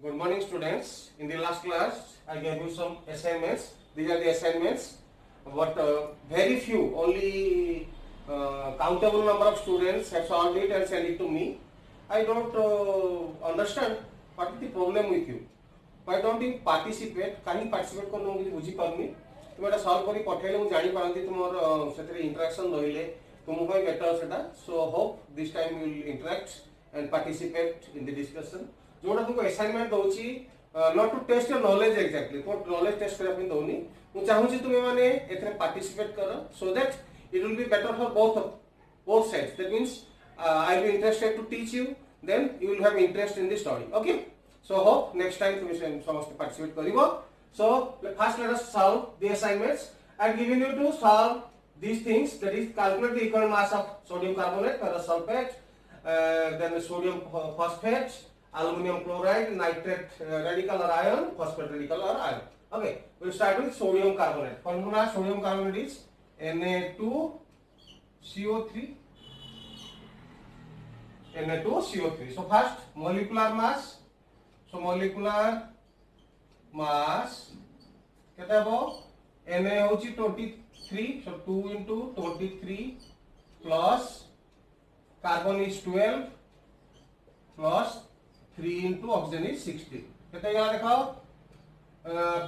Good morning, students. In the last class, I gave you some assignments. These are the assignments, but very few, only countable number of students have solved it and sent it to me. I don't understand what is the problem with you. Why don't you participate? कहीं participate करना मुझे बुझी पाऊनी. तुम ऐसा solve करी पठाइले मुझे जानी पारंती तुम्हारे सेतरे interaction रहिले तुमको better सेटा. So hope this time you will interact and participate in the discussion. जोड़ा तुमको असाइनमेंट दोची not to test your knowledge exactly तो नॉलेज टेस्ट करबा पे दोनी मु चाहू छी तुमे माने एथरे पार्टिसिपेट करो so that it will be better for both sides. That means I will be interested to teach you, then you will have interest in the study. Okay, so hope next time तुमे समस्त participate करिवो. So first let us solve the assignments. I am giving you to solve these things, that is calculate the equal mass of sodium carbonate, ferrous sulfate, then sodium phosphate, aluminum chloride, nitrate radical or ion, phosphate radical or ion. Okay, we will start with sodium carbonate. Formula sodium carbonate is Na2CO3. Na2CO3. So first molecular mass. So molecular mass केते हबो Na होची 23. So 2 into 23 plus carbon is 12 plus 3 into oxygen is 60. केते गला देखाओ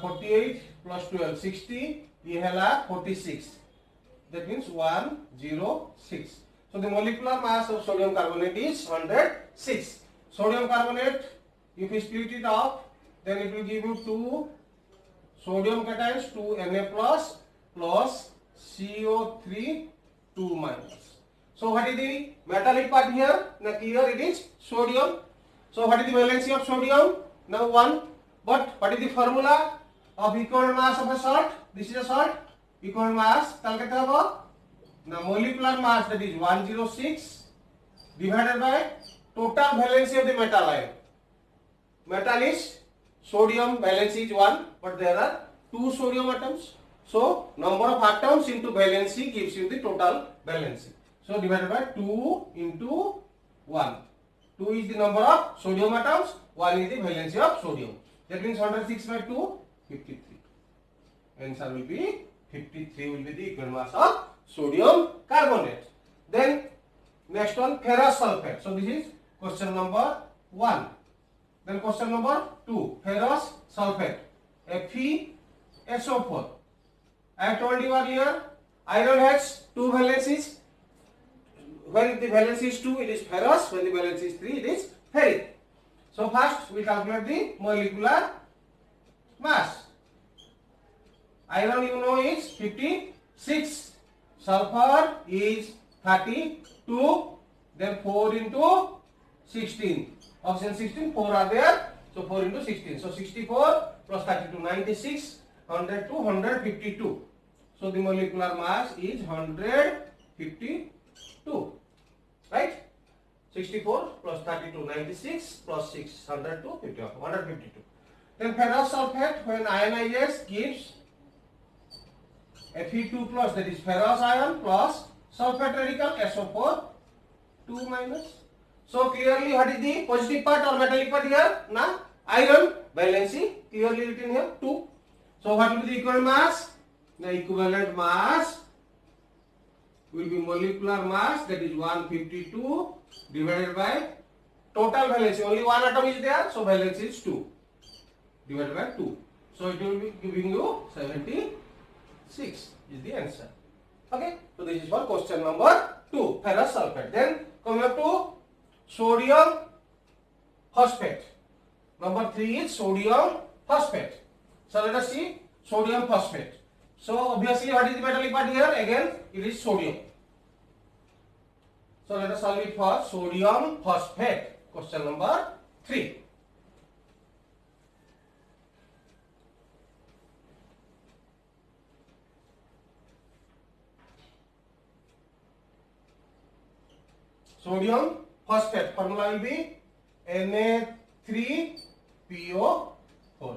48 plus 12 60. ये हैला 46. That means 106. So the molecular mass of sodium carbonate is 106. Sodium carbonate, if you split it off, then it will give you 2 sodium cations, 2 Na plus CO3 2 minus. So what is the metallic part here? Now here it is sodium. So what is the valency of sodium? Now 1. But what is the formula of equal mass of a salt? This is a salt. Equal mass. Now molecular mass, that is 106 divided by total valency of the metal ion. Metal is sodium, valency is 1, but there are 2 sodium atoms. So number of atoms into valency gives you the total valency. So divided by 2 into 1. 2 is the number of sodium atoms, 1 is the valency of sodium. That means 106 by 2, 53. Answer will be 53 will be the equal mass of sodium carbonate. Then next one, ferrous sulfate. So this is question number 1. Then question number 2, ferrous sulfate, FeSO4. I have told you earlier, iron has 2 valencies. When the valency is 2, it is ferrous. When the valency is 3, it is ferric. So first we calculate the molecular mass. Iron you know is 56. Sulfur is 32. Then 4 into 16. Oxygen 16, 4 are there. So 4 into 16. So 64 plus 32, 96. 100 to 152. So the molecular mass is 152. Right? 64 plus 32, 96 plus 600 to 152. Then ferrous sulfate, when ionizes, gives Fe2 plus, that is ferrous ion, plus sulfate radical SO4 2 minus. So clearly what is the positive part or metallic part here? Now iron valency clearly written here 2. So what will be the equivalent mass? The equivalent mass will be molecular mass, that is 152 divided by total valency. Only one atom is there, so valency is 2 divided by 2. So it will be giving you 76 is the answer. Okay, so this is for question number 2, ferrous sulfate. Then coming up to sodium phosphate. Number 3 is sodium phosphate. So let us see sodium phosphate. So obviously what is the metallic part here? Again it is sodium. So let us solve it for sodium phosphate. Question number 3. Sodium phosphate formula will be Na3PO4.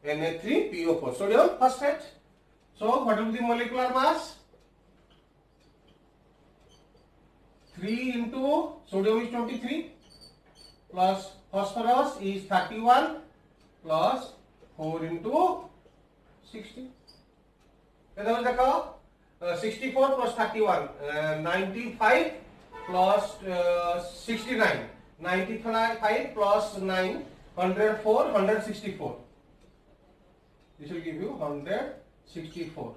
Na3PO4, sodium phosphate. So what will be the molecular mass? 3 into sodium is 23 plus phosphorus is 31 plus 4 into 60. देखो 64 plus 31 95 plus 69 95 plus 9 104 164. This will give you 164.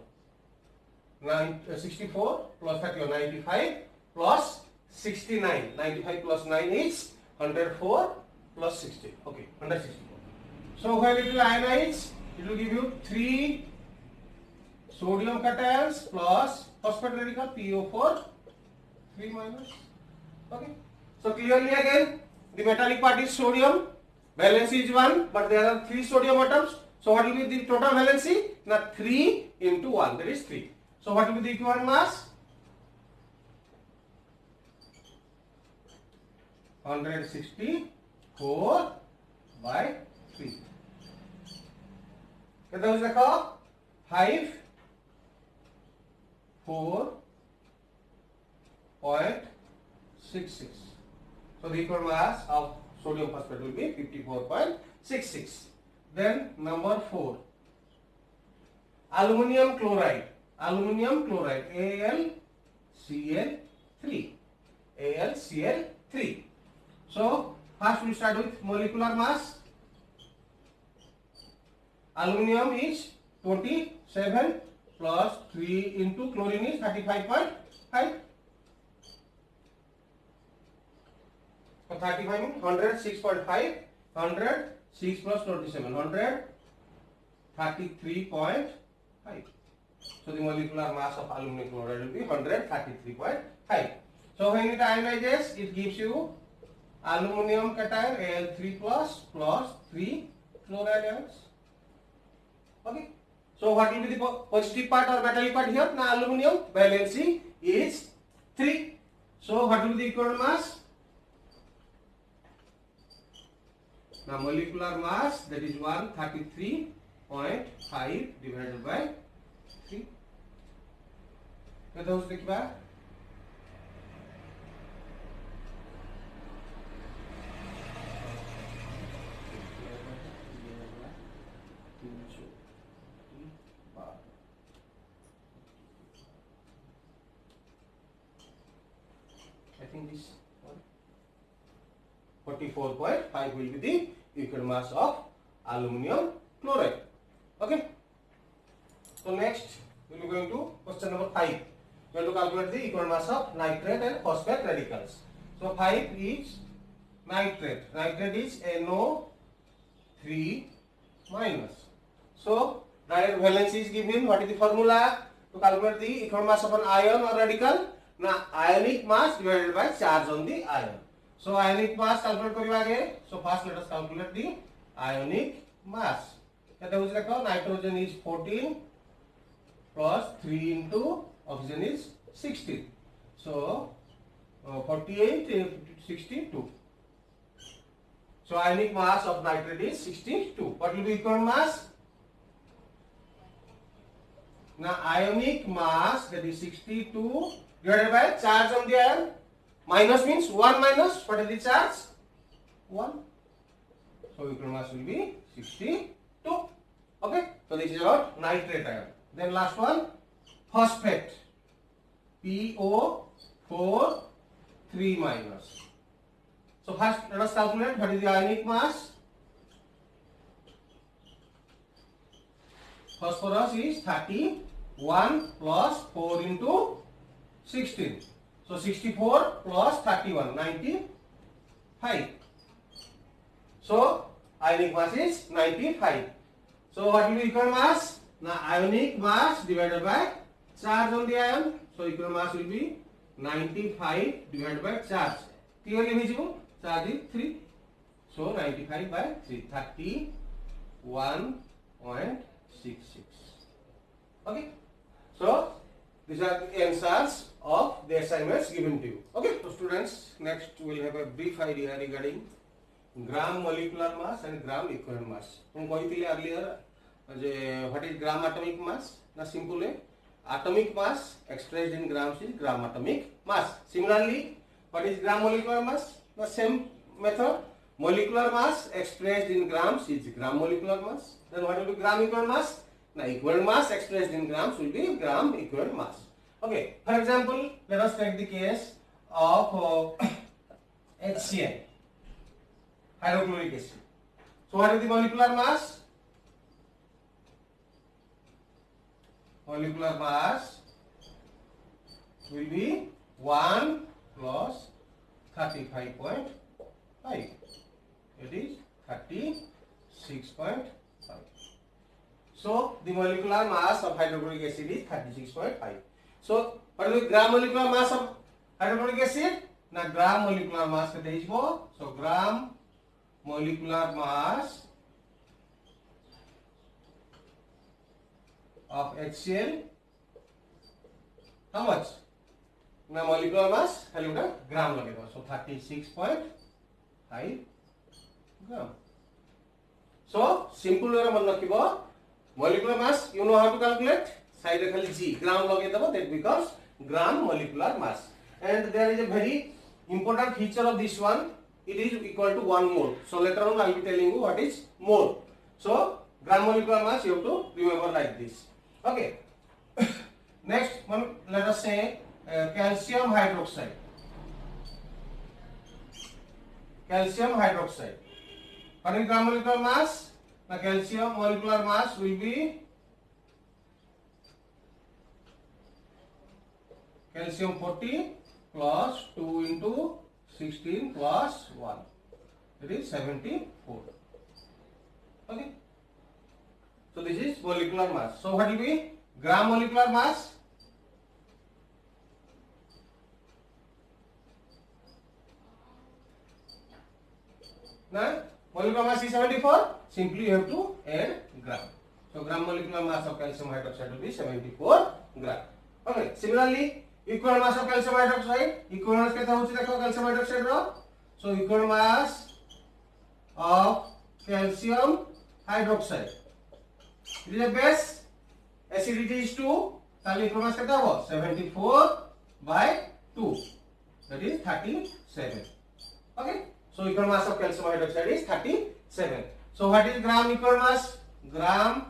64 plus 31 95 plus 69. 95 plus 9 is 104 plus 60. Okay, 164. So when it will ionize, it will give you 3 sodium cations plus phosphate radical PO4 3 minus. Okay. So clearly again the metallic part is sodium. Valency is 1, but there are 3 sodium atoms. So what will be the total valency? Now 3 into 1, that is 3. So what will be the equivalent mass? 164 by 3. कितना हो जाएगा? 5 4.66. So the equal mass of sodium phosphate will be 54.66. Then number 4, aluminum chloride. Aluminum chloride, AlCl3. AlCl3. So first we start with molecular mass. Aluminum is 27 plus 3 into chlorine is 35.5. So 35 means 106.5. 106 plus 27, 133.5. So the molecular mass of aluminum chloride will be 133.5. So when it ionizes, it gives you aluminum cation Al3 plus 3 chloride ions. Okay. So what will be the positive part or metallic part here? Now aluminum valency is 3. So what will be the equivalent mass? Now molecular mass, that is 133.5 divided by 3. कितना हो सकता है? I think this 44.5 will be the equal mass of aluminum chloride. Okay. So next we will be going to question number 5. We have to calculate the equal mass of nitrate and phosphate radicals. So 5 is nitrate. Nitrate is NO3 minus. So direct valency is given. What is the formula to calculate the equal mass of an ion or radical? Now ionic mass divided by charge on the ion. So ionic mass calculate करिए आगे. So first let us calculate the ionic mass. क्या हो जाएगा? Nitrogen is 14 plus 3 into oxygen is 16. So 48 62. So ionic mass of nitrate is 62. What will be equal mass? Now ionic mass, that is 62 divided by charge on the ion. Minus means 1 minus, what is the charge? 1. So equal mass will be 62. Okay. So this is our nitrate ion. Then last one, phosphate. PO4 3 minus. So first let us calculate what is the ionic mass. Phosphorus is 31 plus 4 into 16. So 64 plus 31, 95. So ionic mass is 95. So what will be equal mass? Now ionic mass divided by charge on the ion. So equal mass will be 95 divided by charge. Clearly visible? Charge is 3. So 95 by 3, 31.66. Okay. So these are the answers of the assignments given to you. Okay. So students, next we will have a brief idea regarding gram molecular mass and gram equivalent mass. हम कहते earlier what is gram atomic mass? Na simple है. Atomic mass expressed in grams is gram atomic mass. Similarly, what is gram molecular mass? The same method. molecular mass expressed in grams is gram molecular mass. Then what will be gram equivalent mass? Now equivalent mass expressed in grams will be gram equivalent mass. Okay, for example, let us take the case of HCl, hydrochloric acid. So what is the molecular mass? Molecular mass will be 1 plus 35.5. It is 36.5. So the molecular mass of hydrochloric acid is 36.5. So what is the gram molecular mass of hydrochloric acid? Now gram molecular mass kete isbo. So gram molecular mass of HCl, how much? Now molecular mass खाली उटा gram लगेगा. So 36.5 gram. So simple way मन रखिबो. Molecular mass you know how to calculate. Side रे खाली g gram लगेदबो, that becomes gram molecular mass. And there is a very important feature of this one. It is equal to 1 mole. So later on I will be telling you what is mole. So gram molecular mass you have to remember like this. Okay. Next one, let us say calcium hydroxide. Calcium hydroxide. What is gram molecular mass? The calcium molecular mass will be calcium 40 plus 2 into 16 plus 1. It is 74. Okay. So this is molecular mass. So what will be gram molecular mass? Now molecular mass is 74. Simply you have to add gram. So gram molecular mass of calcium hydroxide will be 74 gram. Okay. Similarly, equivalent mass of calcium hydroxide. Equivalent mass केता होची देखो calcium hydroxide row. So equivalent mass of calcium hydroxide. It is a base. Acidity is 2. ताली equivalent mass केता हो 74 by 2. That is 37. Okay. So equivalent mass of calcium hydroxide is 37. So what is gram equivalent mass? Gram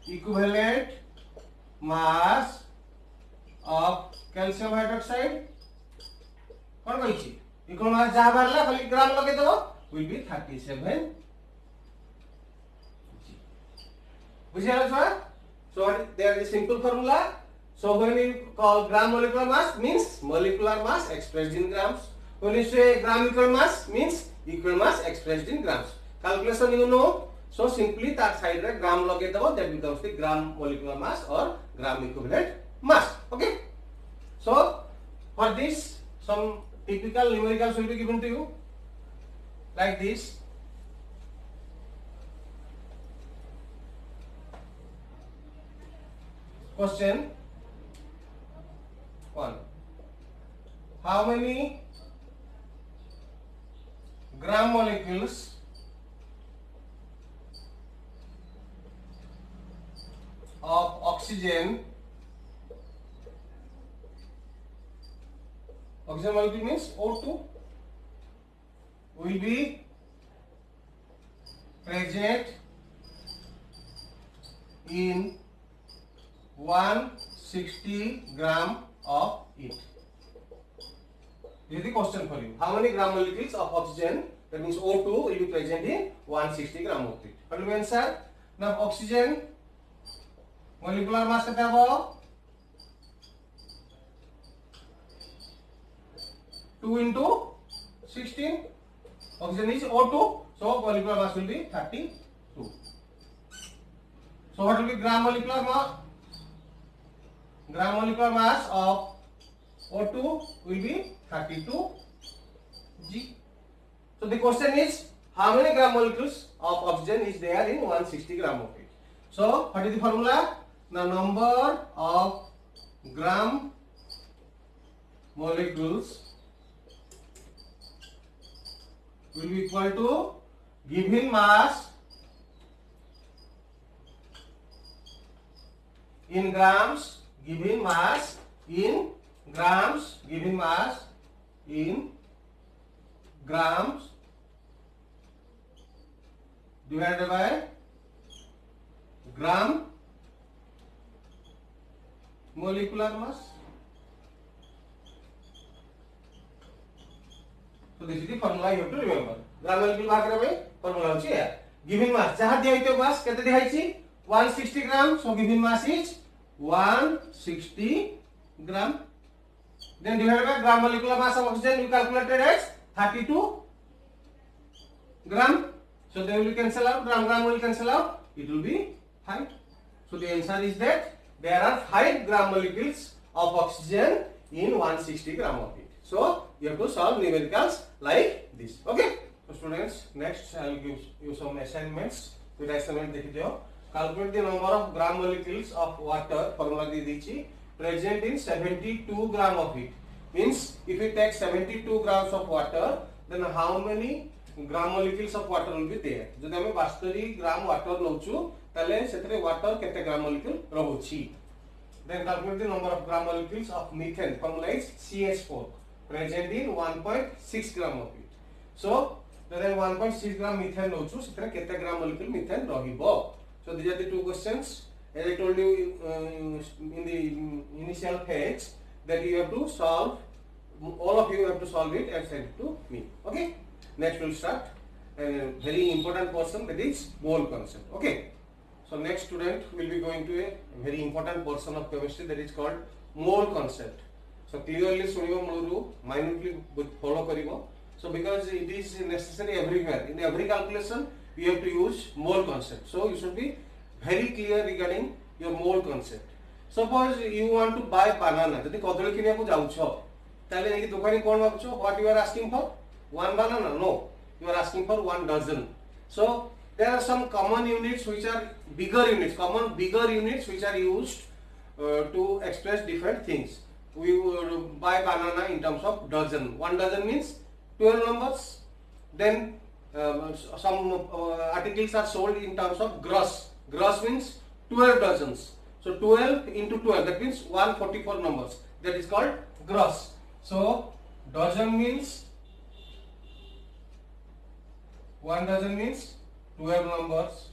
equivalent mass of calcium hydroxide. कौन कहिछि? equivalent mass जहाँ बारला खाली ग्राम लगे दो will be 37. बुझिया छुआ? So there is a simple formula. So when we call gram molecular mass means molecular mass expressed in grams. When you say gram equivalent mass means equivalent mass expressed in grams. Calculation you know. So simply that side रे gram लगे दो, that becomes the gram molecular mass or gram equivalent mass. Okay. So for this some typical numericals will be given to you like this. Question 1. How many gram molecules of oxygen molecule means O2 will be present in 160 gram of it. This is the question for you. How many gram molecules of oxygen, that means O2, will be present in 160 gram of it? What will be answer? Now oxygen molecular mass kete hobo 2 into 16. Oxygen is O2, so molecular mass will be 32. So what will be gram molecular mass? Gram molecular mass of O2 will be 32 G. So the question is, how many gram molecules of oxygen is there in 160 gram of it? So what is the formula? The number of gram molecules will be equal to given mass in grams, given mass in grams, given mass in grams divided by gram molecular mass. So this is the formula you have to remember. Gram molecular mass formula hochi ya. Given mass jaha diya hoito mass kete diya hoichi 160 gram. So given mass is 160 gram. Then divided by gram molecular mass of oxygen, we calculated as 32 gram. So they will cancel out, gram will cancel out, it will be 5. So the answer is that there are 5 gram molecules of oxygen in 160 gram of it. So you have to solve numericals like this. Okay. So students, next I will give you some assignments. So the assignment dekhiyo. Calculate the number of gram molecules of water, formula di dichi, present in 72 gram of it. Means if you take 72 grams of water, then how many gram molecules of water will be there? जब हमें 72 gram water नौचु, तले सेतरे water कितने gram molecule रहोची. Then calculate the number of gram molecules of methane. Formula is CH4, present in 1.6 gram of it. So then 1.6 gram methane नौचु, सेतरे कितने gram molecule methane रहिबो. So these are the two questions. As I told you in the initial phase, that you have to solve, all of you have to solve it and send it to me. Okay. Next we'll start a very important portion, that is mole concept. Okay. So next student will be going to a very important portion of chemistry, that is called mole concept. So clearly sunibo muluru, minutely follow karibo. So because it is necessary everywhere, in every calculation you have to use mole concept. So you should be very clear regarding your mole concept. Suppose you want to buy banana, जदि कदली किनिया को जाउछो, ताले नेकी दुकानी कोन मागछो, what you are asking for? One banana? No, you are asking for 1 dozen. So there are some common units which are bigger units, bigger units which are used to express different things. We would buy banana in terms of dozen. 1 dozen means 12 numbers. Then some articles are sold in terms of gross. Gross means 12 dozens. So 12 into 12, that means 144 numbers. That is called gross. So dozen means 1 dozen means 12 numbers.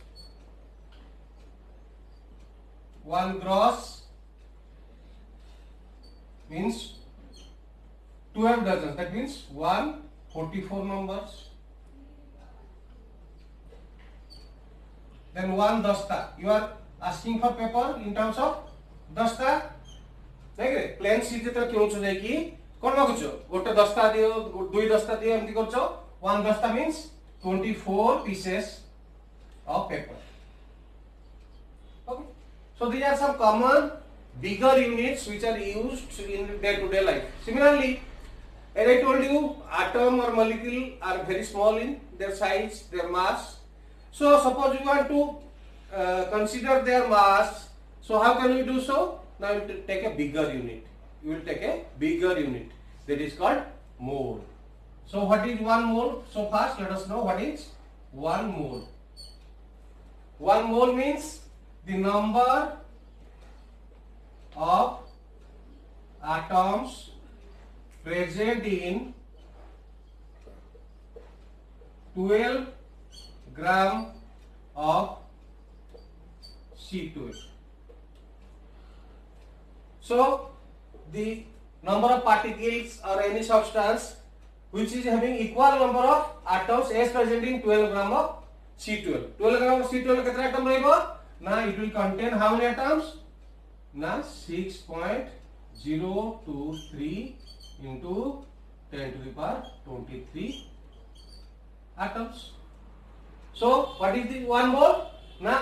1 gross means 12 dozens. That means 144 numbers. Then 1 dasta. You are asking for paper in terms of dasta. Like plain sheet जेतरा क्यों चो जाए कि कौन मागुचो गोटे दस्ता दियो दुई दस्ता दियो एमती करचो 1 dasta means 24 pieces of paper. Okay. So these are some common bigger units which are used in day-to-day life. Similarly, as I told you, atom or molecule are very small in their size, their mass. So suppose you want to consider their mass. So how can we do so? Now you will take a bigger unit. You will take a bigger unit. That is called mole. So what is 1 mole? So first let us know what is 1 mole. 1 mole means the number of atoms present in 12 gram of C12. So the number of particles or any substance which is having equal number of atoms as present in 12 gram of C12. 12 gram of C12 कितना atom रहेगा? ना it will contain how many atoms? ना 6.023 into 10 to the power 23 atoms. So what is the 1 mole? Na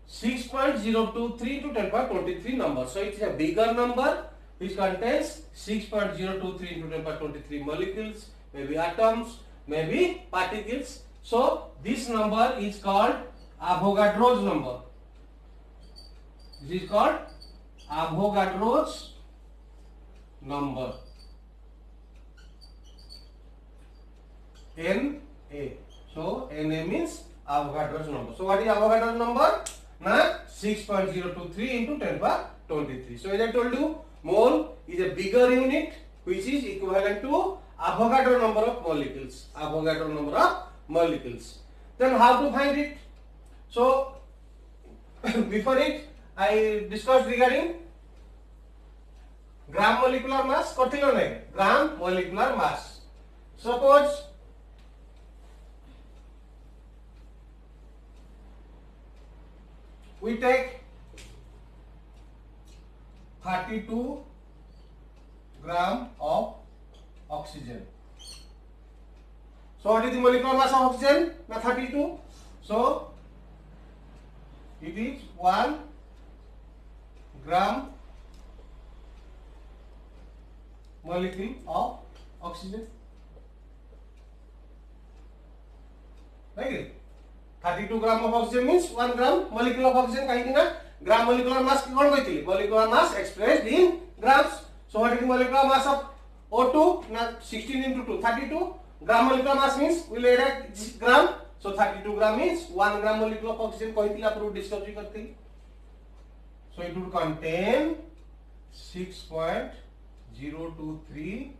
6.023 to 10 to the power 23 number. So it is a bigger number which contains 6.023 into 10 to the power 23 molecules, maybe atoms, maybe particles. So this number is called Avogadro's number. This is called Avogadro's number. Na. So Na means Avogadro's number. So what is Avogadro's number? Na 6.023 into 10 to the power 23. So as I told you, mole is a bigger unit which is equivalent to Avogadro number of molecules. Avogadro number of molecules. Then how to find it? So before it, I discussed regarding gram molecular mass. Kotilo nahi, gram molecular mass. Suppose we take 32 gram of oxygen. So what is the molecular mass of oxygen? Now 32. So it is 1 gram molecule of oxygen. Right? 32 gram of oxygen means 1 gram molecule of oxygen. कहीं ना gram molecular mass की कौन कहती है? Molecular mass expressed in grams. So what is the molecular mass of O2? Now 16 into 2, 32. Gram molecular mass means we will add a gram. So 32 gram means 1 gram molecule of oxygen. कहती है आप लोग discuss भी करते हैं. So it would contain 6.023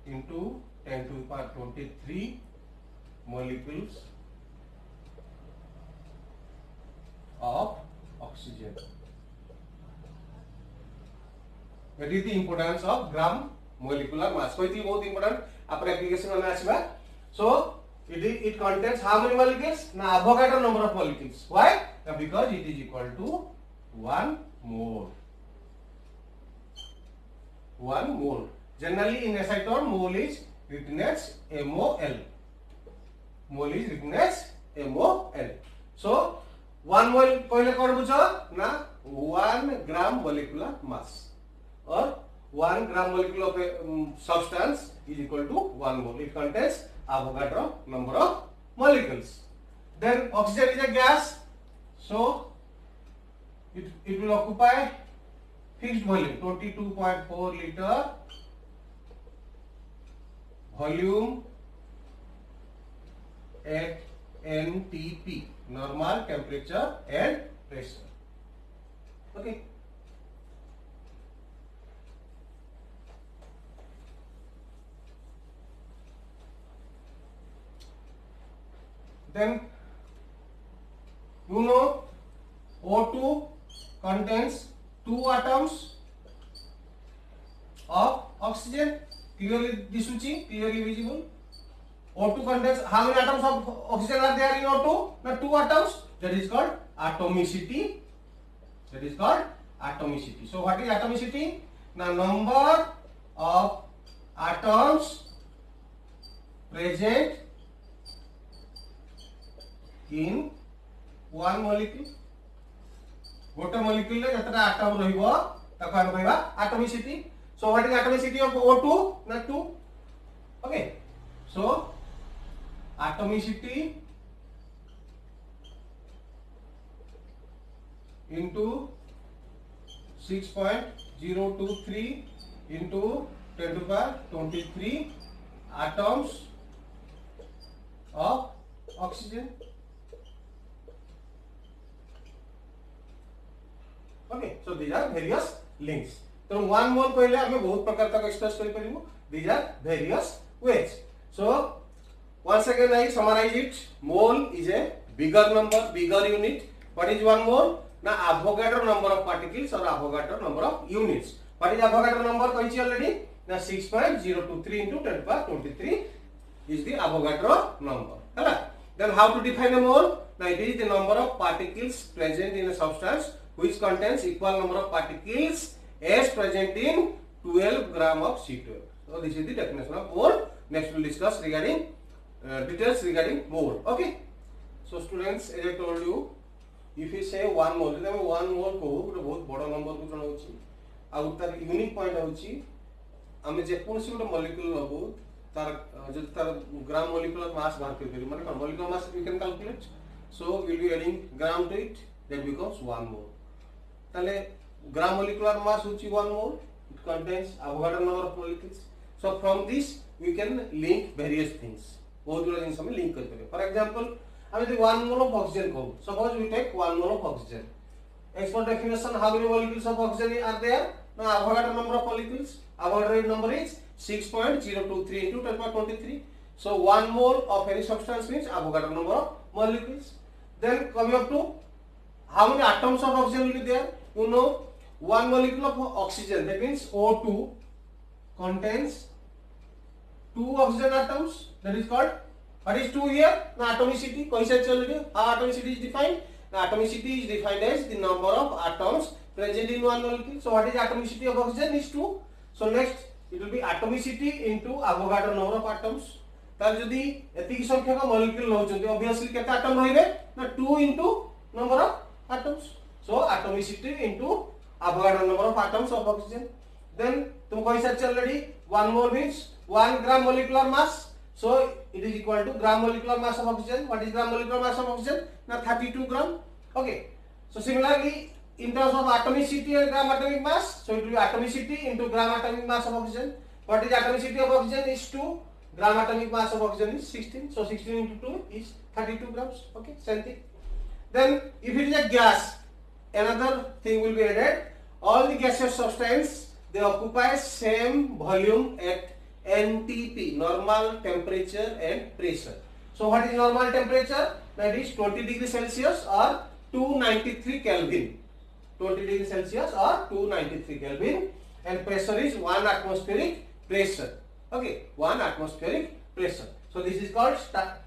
into 10 to the power 23 molecules of oxygen. That is the importance of gram molecular mass. So it is बहुत important. After application में आसिबा. So it contains how many molecules? Na Avogadro number of molecules. Why? Because it is equal to 1 mole. 1 mole. Generally in SI term, mole is written as MOL. Mole is written as MOL. So 1 mole पहले कौन बुझो ना 1 gram molecular mass or 1 gram molecule of a substance is equal to 1 mole. It contains Avogadro number of molecules. Then oxygen is a gas, so it will occupy fixed volume 22.4 liter volume at NTP, normal temperature and pressure. Okay. Then you know O2 contains 2 atoms of oxygen. Clearly disuchi, clearly visible. O2 contains how many atoms of oxygen are there in O2? Now 2 atoms. That is called atomicity. That is called atomicity. So what is atomicity? Now number of atoms present in one molecule. गोटे molecule ले जतरा atom रहिबो ताको हम कहबा atomicity. So what is atomicity of O2? Na 2. Okay. So atomicity into 6.023 into 10 to the power 23 atoms of oxygen. Okay, so these are various links. So 1 mole कहले हमें बहुत प्रकार तक एक्सप्रेस कर परिबो. These are various ways. So once again I summarize it. Mole is a bigger number, bigger unit. What is 1 mole? Na Avogadro number of particles or Avogadro number of units. What is Avogadro number कहिछि already? Na 6.023 into 10 to the power 23 is the Avogadro number. Hala. Then how to define a mole? Now it is the number of particles present in a substance which contains equal number of particles as present in 12 gram of C12. So this is the definition of mole. Next we will discuss regarding details regarding mole. Okay. So students, as I told you, if you say 1 mole, then 1 mole को ଗୋଟେ ବହୁତ ବଡ଼ number କୁ ଜଣାଉଛି ଆଉ ତାର unique point ହେଉଛି ଆମେ ଯେକୌଣସି ଗୋଟେ molecule ନବୁ ତାର ଯଦି ତାର ଗ୍ରାମ molecular mass ବାହାର କରିପାରିବୁ ମାନେ କ'ଣ molecular mass we can calculate. So we will be adding gram to it, that becomes 1 mole. ताले gram molecular mass होची 1 mole. It contains Avogadro number of molecules. So from this we can link various things. बहुत गुड़ा जिनिस हमें link कर पारे. For example, हम यदि 1 mole of oxygen को, suppose we take 1 mole of oxygen. As per definition, how many molecules of oxygen are there? Now Avogadro number of molecules. Avogadro number is 6.023 into 10 to the power 23. So 1 mole of any substance means Avogadro number of molecules. Then coming up to how many atoms of oxygen will be there? You know, one molecule of oxygen, that means O2, contains 2 oxygen atoms. That is called, what is 2 here? The atomicity. How atomicity is defined? The atomicity is defined as the number of atoms present in one molecule. So what is atomicity of oxygen? Is 2. So next it will be atomicity into Avogadro number of atoms. तार जदि एतिकी संख्यक molecule नउचंती obviously केते atom रहिबे ना 2 into number of atoms. So atomicity into Avogadro number of atoms of oxygen. Then तुम कहि सारी already 1 mole means 1 gram molecular mass. So it is equal to gram molecular mass of oxygen. What is gram molecular mass of oxygen? Now 32 gram. Okay. So similarly in terms of atomicity and gram atomic mass, so it will be atomicity into gram atomic mass of oxygen. What is atomicity of oxygen? Is 2. Gram atomic mass of oxygen is 16. So 16 into 2 is 32 grams. Okay, same thing. Then if it is a gas, another thing will be added. All the gaseous substance, they occupy same volume at NTP, normal temperature and pressure. So what is normal temperature? That is 20 degrees Celsius or 293 Kelvin. 20 degrees Celsius or 293 Kelvin, and pressure is 1 atmospheric pressure. Okay, 1 atmospheric pressure. So this is called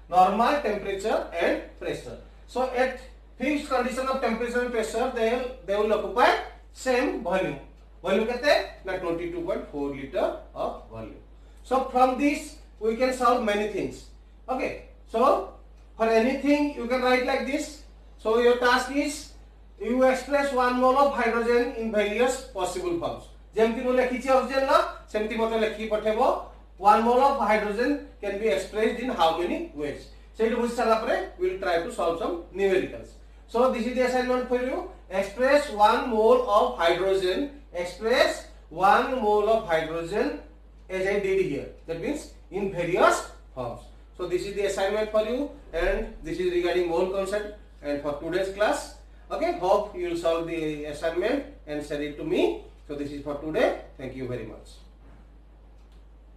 normal temperature and pressure. So at fixed condition of temperature and pressure, they will occupy same volume. Volume kete? Na 22.4 liter of volume. So from this we can solve many things. Okay, so for anything you can write like this. So your task is you express 1 mole of hydrogen in various possible forms. जेमती मु लिखिछि oxygen ना सेमती मते लिखि पठेबो 1 mole of hydrogen can be expressed in how many ways. सेठी बुझि साला परे we will try to solve some numericals. So this is the assignment for you. Express 1 mole of hydrogen. Express 1 mole of hydrogen as I did here. That means in various forms. So this is the assignment for you, and this is regarding mole concept and for today's class. Okay, hope you will solve the assignment and send it to me. So this is for today. Thank you very much.